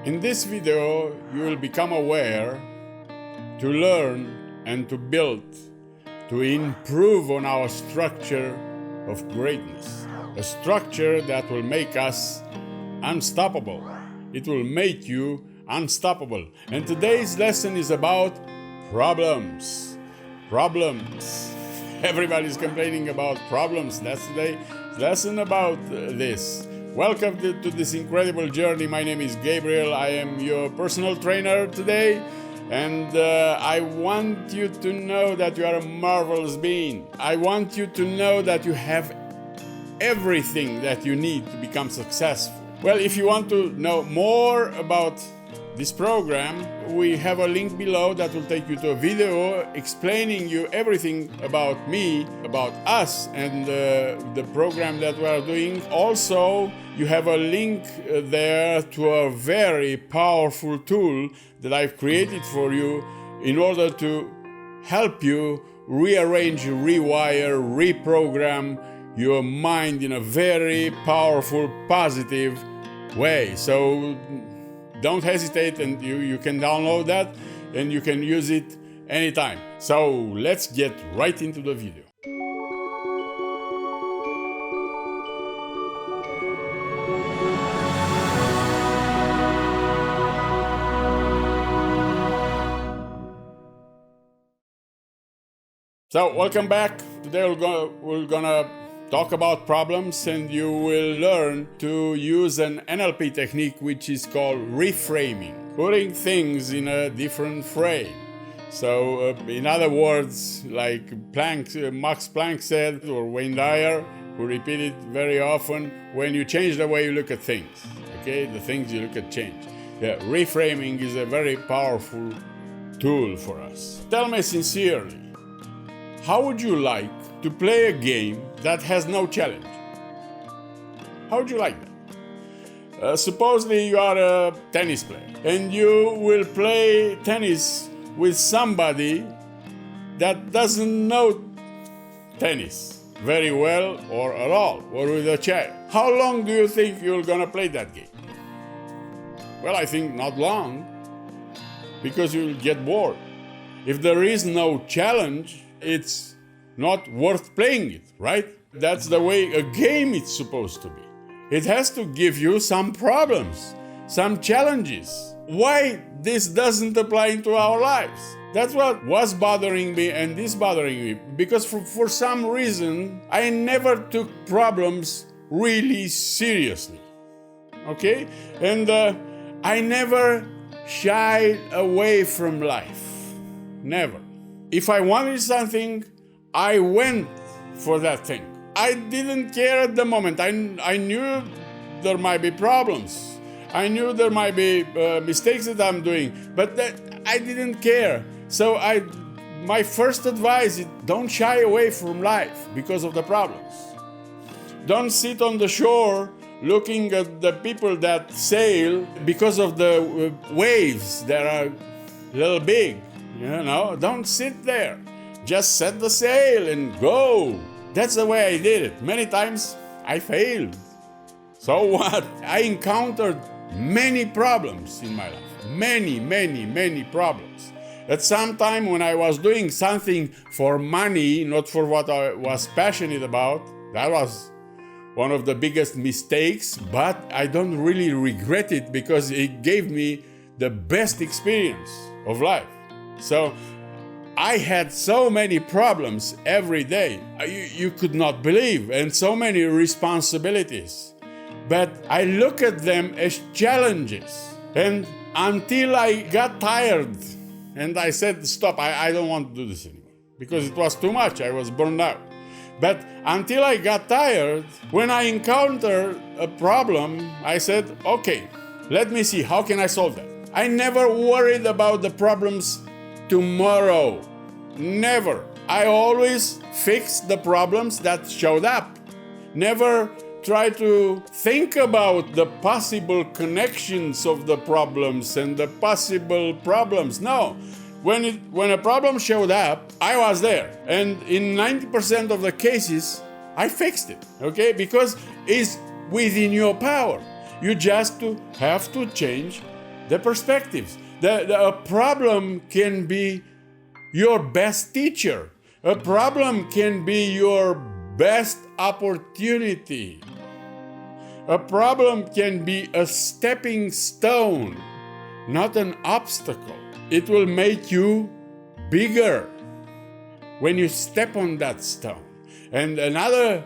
In this video, you will become aware to learn and to build, to improve on our structure of greatness. A structure that will make us unstoppable. It will make you unstoppable. And today's lesson is about problems. Problems. Everybody's complaining about problems. That's today's lesson about this. Welcome to this incredible journey. My name is Gabriel. I am your personal trainer today. And I want you to know that you are a marvelous being. I want you to know that you have everything that you need to become successful. Well, if you want to know more about this program, we have a link below that will take you to a video explaining you everything about me, about us, and the program that we are doing. Also, you have a link there to a very powerful tool that I've created for you in order to help you rearrange, rewire, reprogram your mind in a very powerful, positive way. So don't hesitate, and you can download that and you can use it anytime. So let's get right into the video. So welcome back. Today we're gonna talk about problems, and you will learn to use an NLP technique which is called reframing, putting things in a different frame. So in other words, like Max Planck said, or Wayne Dyer, who repeated very often, when you change the way you look at things, okay, the things you look at change. Yeah, reframing is a very powerful tool for us. Tell me sincerely, how would you like to play a game that has no challenge? How would you like that? Supposedly you are a tennis player and you will play tennis with somebody that doesn't know tennis very well or at all, or with a child. How long do you think you're gonna play that game? Well, I think not long, because you'll get bored. If there is no challenge, it's not worth playing it, right? That's the way a game is supposed to be. It has to give you some problems, some challenges. Why this doesn't apply into our lives? That's what was bothering me and is bothering me, because for some reason I never took problems really seriously, okay? And I never shied away from life, never. If I wanted something, I went for that thing. I didn't care at the moment. I knew there might be problems. I knew there might be mistakes that I'm doing, but I didn't care. So my first advice is, don't shy away from life because of the problems. Don't sit on the shore looking at the people that sail because of the waves that are a little big. You know, don't sit there. Just set the sail and go. That's the way I did it. Many times I failed. So what? I encountered many problems in my life. Many problems. At some time when I was doing something for money, not for what I was passionate about, that was one of the biggest mistakes, but I don't really regret it because it gave me the best experience of life. So I had so many problems every day, you could not believe, and so many responsibilities. But I look at them as challenges. And until I got tired and I said, stop, I don't want to do this anymore, because it was too much, I was burned out. But until I got tired, when I encountered a problem, I said, okay, let me see, how can I solve that? I never worried about the problems tomorrow. Never. I always fixed the problems that showed up. Never try to think about the possible connections of the problems and the possible problems. No. When a problem showed up, I was there. And in 90% of the cases, I fixed it, okay? Because it's within your power. You just have to change the perspectives. A problem can be your best teacher. A problem can be your best opportunity. A problem can be a stepping stone, not an obstacle. It will make you bigger when you step on that stone. And another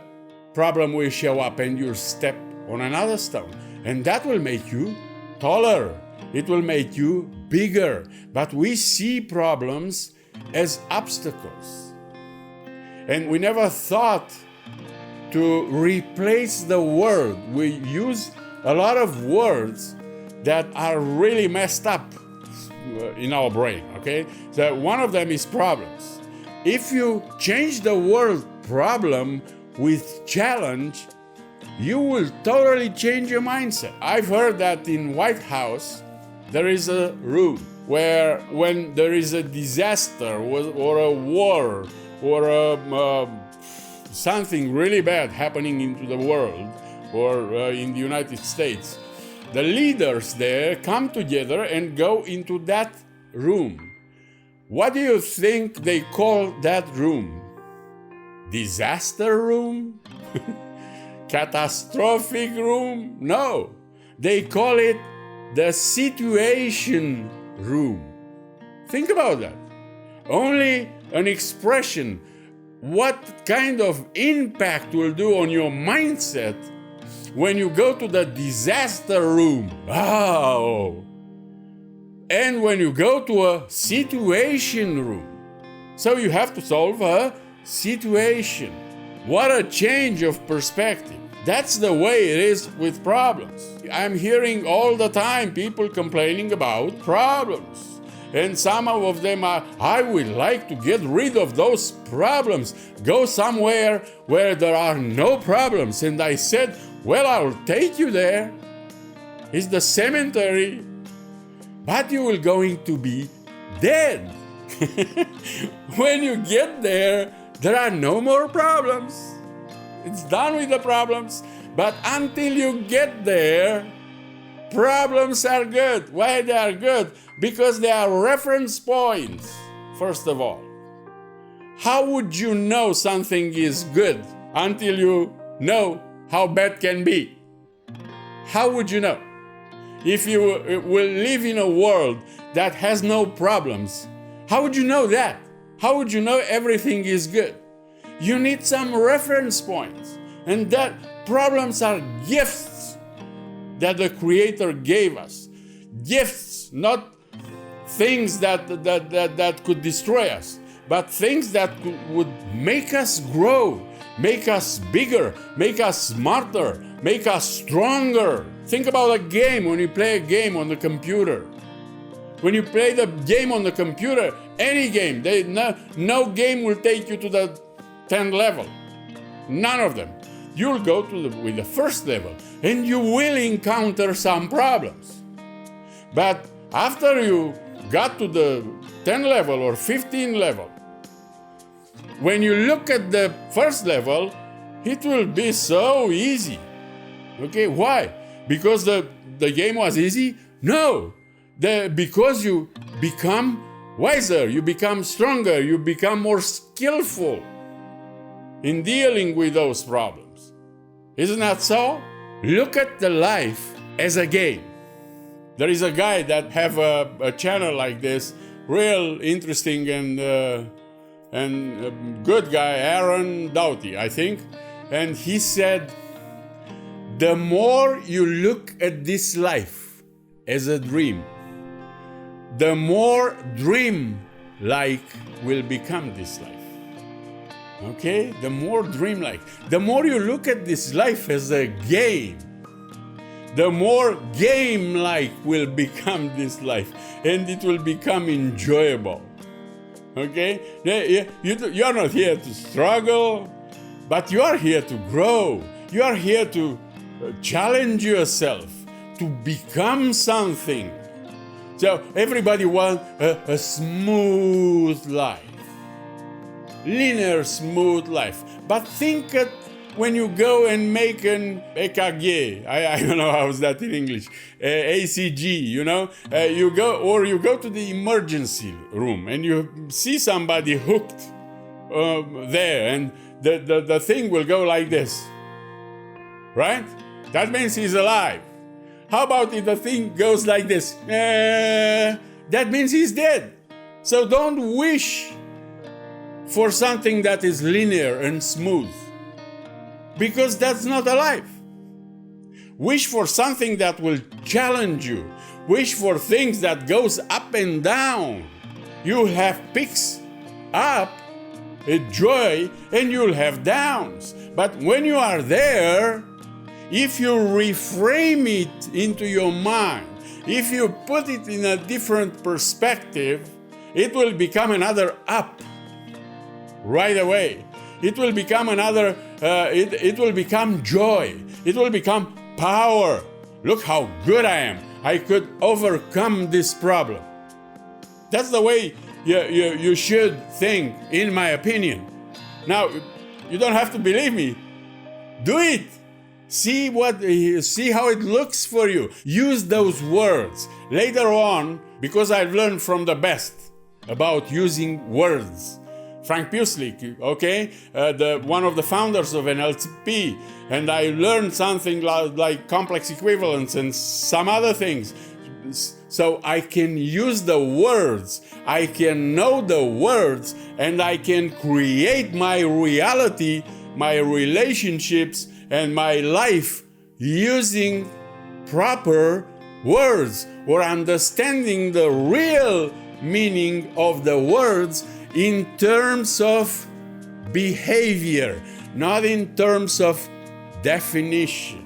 problem will show up and you'll step on another stone. And that will make you taller. It will make you bigger. But we see problems as obstacles. And we never thought to replace the word. We use a lot of words that are really messed up in our brain, okay? So one of them is problems. If you change the word problem with challenge, you will totally change your mindset. I've heard that in White House, there is a room where when there is a disaster or a war or something really bad happening into the world or in the United States, the leaders there come together and go into that room. What do you think they call that room? Disaster room? Catastrophic room? No. They call it the situation room. Think about that. Only an expression. What kind of impact will do on your mindset when you go to the disaster room? Oh! And when you go to a situation room. So you have to solve a situation. What a change of perspective. That's the way it is with problems. I'm hearing all the time people complaining about problems. And some of them are, I would like to get rid of those problems. Go somewhere where there are no problems. And I said, well, I'll take you there. It's the cemetery. But you will going to be dead. When you get there, there are no more problems. It's done with the problems. But until you get there, problems are good. Why they are good? Because they are reference points, first of all. How would you know something is good until you know how bad can be? How would you know? If you will live in a world that has no problems, how would you know that? How would you know everything is good? You need some reference points. And that problems are gifts that the Creator gave us. Gifts, not things that could destroy us, but things that would make us grow, make us bigger, make us smarter, make us stronger. Think about a game, when you play a game on the computer. When you play the game on the computer, any game, no game will take you to the 10th level. None of them. You'll go with the first level, and you will encounter some problems. But after you got to the 10th level or 15th level, when you look at the first level, it will be so easy. Okay, why? Because the game was easy? No. Because you become wiser, you become stronger, you become more skillful in dealing with those problems. Isn't that so? Look at the life as a game. There is a guy that have a channel like this, real interesting and good guy, Aaron Doughty, I think. And he said, the more you look at this life as a dream, the more dream-like will become this life. Okay? The more dream-like. The more you look at this life as a game, the more game-like will become this life. And it will become enjoyable. Okay? You're not here to struggle, but you are here to grow. You are here to challenge yourself, to become something. So everybody wants a smooth life. Linear, smooth life. But think when you go and make an EKG, I don't know how's that in English, ACG, you go to the emergency room and you see somebody hooked there, and the thing will go like this, right? That means he's alive. How about if the thing goes like this? That means he's dead. So don't wish for something that is linear and smooth, because that's not alive. Wish for something that will challenge you. Wish for things that goes up and down. You'll have peaks up, joy, and you'll have downs. But when you are there, if you reframe it into your mind, if you put it in a different perspective, it will become another up right away. It will become another, it will become joy. It will become power. Look how good I am. I could overcome this problem. That's the way you should think, in my opinion. Now, you don't have to believe me. Do it. See how it looks for you. Use those words. Later on, because I've learned from the best about using words. Frank Puslik, okay, one of the founders of NLP, and I learned something like complex equivalence and some other things. So I can use the words, I can know the words, and I can create my reality, my relationships, and my life using proper words, or understanding the real meaning of the words in terms of behavior, not in terms of definition.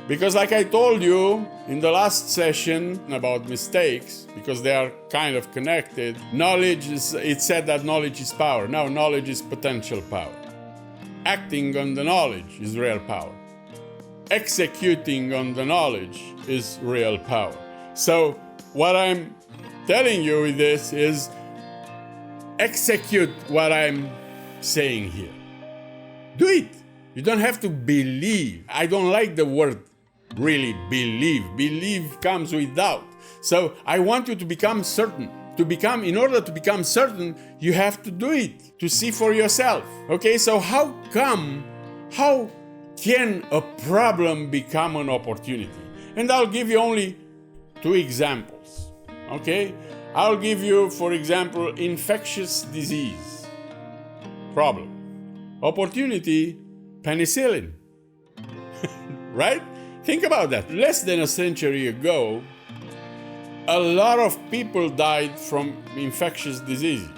Because like I told you in the last session about mistakes, because they are kind of connected, it said that knowledge is power. Now knowledge is potential power. Acting on the knowledge is real power. Executing on the knowledge is real power. So what I'm telling you with this is execute what I'm saying here. Do it. You don't have to believe. I don't like the word really believe. Believe comes with doubt. So I want you to become certain. In order to become certain, you have to do it, to see for yourself. Okay, so how can a problem become an opportunity? And I'll give you only 2 examples. Okay? I'll give you, for example, infectious disease problem. Opportunity, penicillin. Right? Think about that. Less than a century ago, a lot of people died from infectious diseases.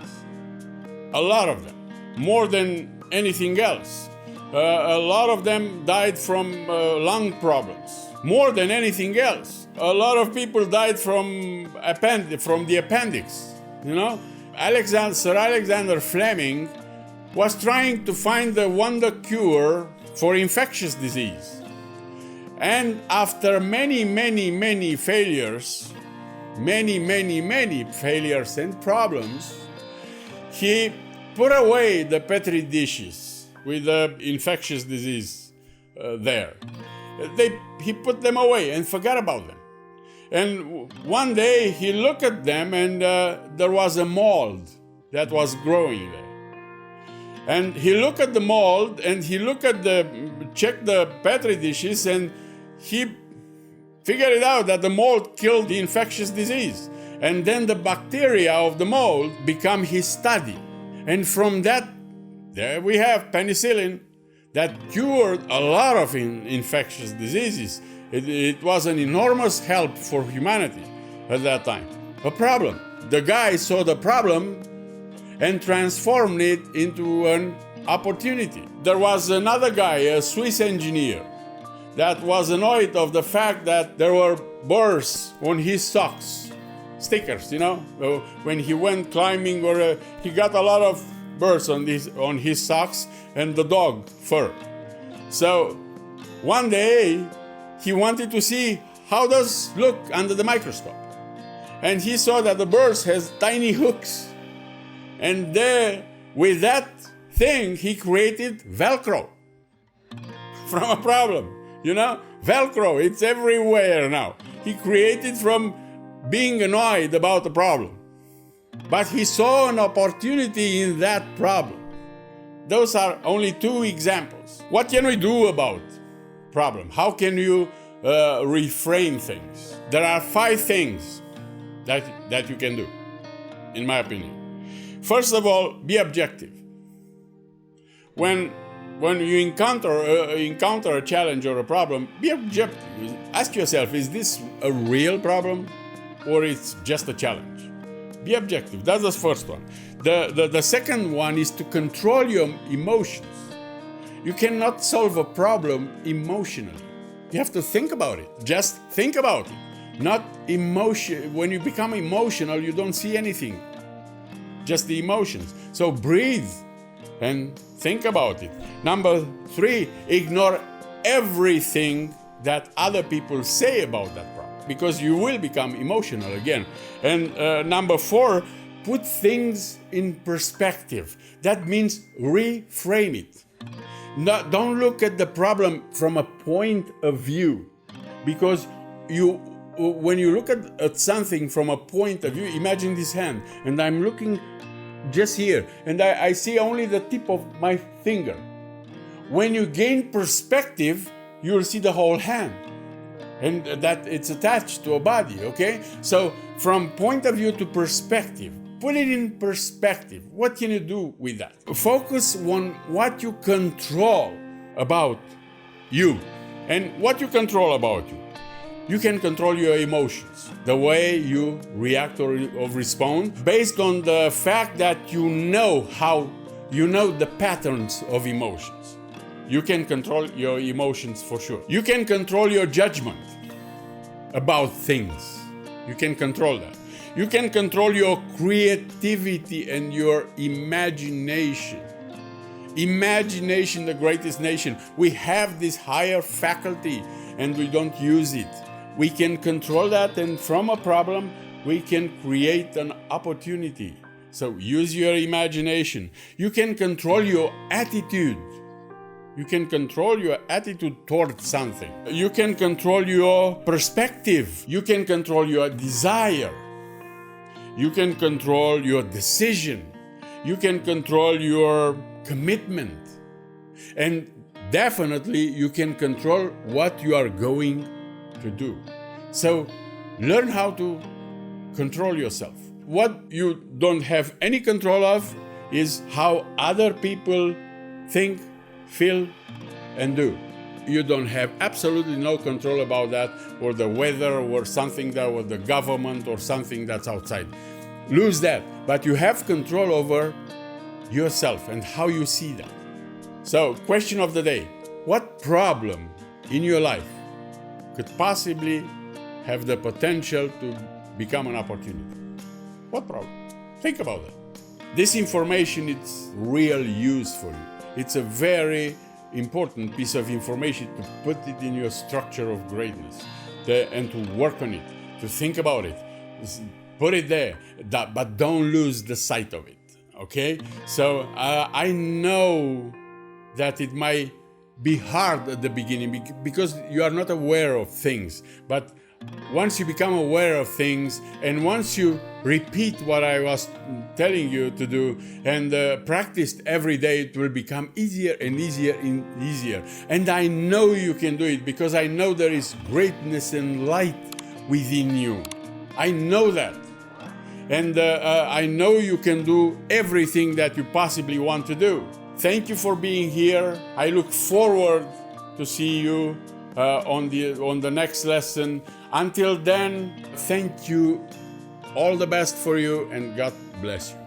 A lot of them. More than anything else. A lot of them died from lung problems. More than anything else. A lot of people died from the appendix. Sir Alexander Fleming was trying to find the wonder cure for infectious disease. And after many failures, many failures and problems, he put away the petri dishes with the infectious disease there. He put them away and forgot about them. And one day he looked at them, and there was a mold that was growing there. And he looked at the mold, and he checked the petri dishes, and he figured it out that the mold killed the infectious disease. And then the bacteria of the mold become his study. And from that, there we have penicillin that cured a lot of infectious diseases. It was an enormous help for humanity at that time. A problem. The guy saw the problem and transformed it into an opportunity. There was another guy, a Swiss engineer, that was annoyed of the fact that there were burrs on his socks. Stickers, when he went climbing, or he got a lot of burrs on his socks and the dog fur. So one day he wanted to see how does look under the microscope. And he saw that the burrs has tiny hooks. And there, with that thing, he created Velcro. from a problem. Velcro, it's everywhere now. He created from being annoyed about the problem. But he saw an opportunity in that problem. Those are only 2 examples. What can we do about problem? How can you reframe things? There are 5 things that you can do, in my opinion. First of all, be objective. When you encounter a challenge or a problem, be objective. Ask yourself, is this a real problem or it's just a challenge? Be objective. That's the first one. The second one is to control your emotions. You cannot solve a problem emotionally. You have to think about it. Just think about it. Not emotion. When you become emotional, you don't see anything. Just the emotions. So breathe and think about it. Number 3, ignore everything that other people say about that problem, because you will become emotional again. And number 4, put things in perspective. That means reframe it. Don't look at the problem from a point of view, because when you look at something from a point of view, imagine this hand, and I'm looking just here, and I see only the tip of my finger. When you gain perspective, you'll see the whole hand, and that it's attached to a body, okay? So from point of view to perspective, put it in perspective. What can you do with that? Focus on what you control about you. And what you control about you. You can control your emotions, the way you react or respond, based on the fact that you know the patterns of emotions. You can control your emotions for sure. You can control your judgment about things. You can control that. You can control your creativity and your imagination. Imagination, the greatest nation. We have this higher faculty and we don't use it. We can control that, and from a problem, we can create an opportunity. So use your imagination. You can control your attitude. You can control your attitude towards something. You can control your perspective. You can control your desire. You can control your decision. You can control your commitment. And definitely you can control what you are going to do. So learn how to control yourself. What you don't have any control of is how other people think, feel, and do. You don't have absolutely no control about that, or the weather, or something that, or the government, or something that's outside. Lose that. But you have control over yourself and how you see that. So, question of the day. What problem in your life could possibly have the potential to become an opportunity? What problem? Think about that. This information is real use for you. It's a very important piece of information to put it in your structure of greatness and to work on it, to think about it. Put it there, but don't lose the sight of it, okay? So I know that it might be hard at the beginning because you are not aware of things, but once you become aware of things and once you repeat what I was telling you to do and practice every day, it will become easier and easier and easier. And I know you can do it because I know there is greatness and light within you. I know that. And I know you can do everything that you possibly want to do. Thank you for being here. I look forward to see you on the next lesson. Until then, thank you. All the best for you, and God bless you.